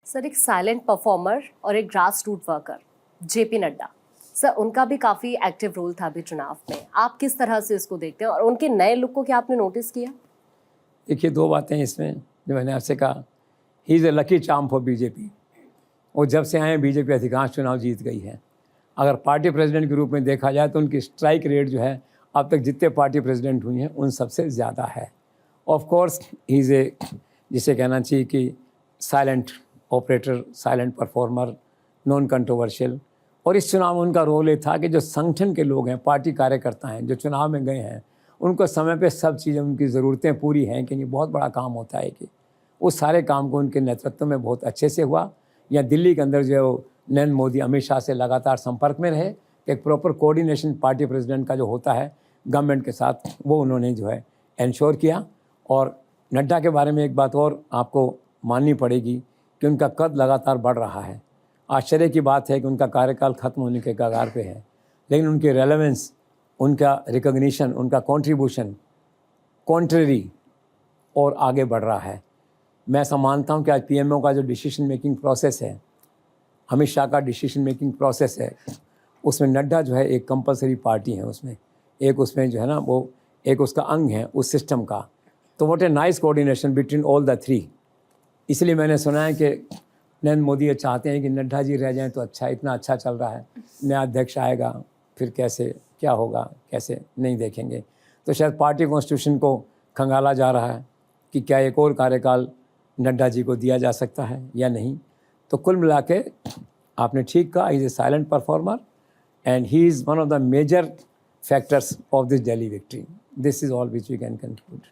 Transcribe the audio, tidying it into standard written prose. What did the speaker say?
Sir, एक silent performer और एक grass root worker JP Nadda, sir उनका भी काफ़ी एक्टिव रोल था अभी चुनाव में। आप किस तरह से इसको देखते हैं और उनके नए लुक को क्या आपने नोटिस किया? देखिए, दो बातें इसमें जो मैंने आपसे कहा, he is a lucky charm for BJP. और जब से आए बीजेपी अधिकांश चुनाव जीत गई है। अगर पार्टी प्रेसिडेंट के रूप में देखा जाए तो उनकी स्ट्राइक रेट जो है अब तक जितने पार्टी प्रेसिडेंट हुई हैं उन सबसे ज़्यादा है। Of course he is a, जिसे कहना चाहिए कि silent operator, silent performer, non controversial. और इस चुनाव में उनका रोल ये था कि जो संगठन के लोग हैं, पार्टी कार्यकर्ता हैं, जो चुनाव में गए हैं, उनको समय पे सब चीज़ें, उनकी ज़रूरतें पूरी हैं कि नहीं, बहुत बड़ा काम होता है कि उस सारे काम को उनके नेतृत्व में बहुत अच्छे से हुआ। या दिल्ली के अंदर जो नरेंद्र मोदी अमित शाह से लगातार संपर्क में रहे, एक प्रॉपर कोऑर्डिनेशन पार्टी प्रेसिडेंट का जो होता है गवर्नमेंट के साथ, वो उन्होंने जो है इंश्योर किया। और नड्डा के बारे में एक बात और आपको माननी पड़ेगी कि उनका कद लगातार बढ़ रहा है। आश्चर्य की बात है कि उनका कार्यकाल ख़त्म होने के कगार पे है, लेकिन उनकी रेलेवेंस, उनका रिकॉग्निशन, उनका कंट्रीब्यूशन कॉन्ट्ररी और आगे बढ़ रहा है। मैं ऐसा मानता हूं कि आज पीएमओ का जो डिसीजन मेकिंग प्रोसेस है, अमित शाह का डिसीजन मेकिंग प्रोसेस है, उसमें नड्डा जो है एक कंपलसरी पार्टी है, उसमें एक, उसमें जो है ना वो एक उसका अंग है उस सिस्टम का। तो what a nice coordination between all the three. इसलिए मैंने सुना है कि नरेंद्र मोदी ये चाहते हैं कि नड्डा जी रह जाएं तो अच्छा, इतना अच्छा चल रहा है, नया अध्यक्ष आएगा फिर कैसे क्या होगा, कैसे नहीं देखेंगे। तो शायद पार्टी कॉन्स्टिट्यूशन को खंगाला जा रहा है कि क्या एक और कार्यकाल नड्डा जी को दिया जा सकता है या नहीं। तो कुल मिला के आपने ठीक कहा, is a silent performer and he is one of the major factors of this Delhi victory. This is all which we can conclude.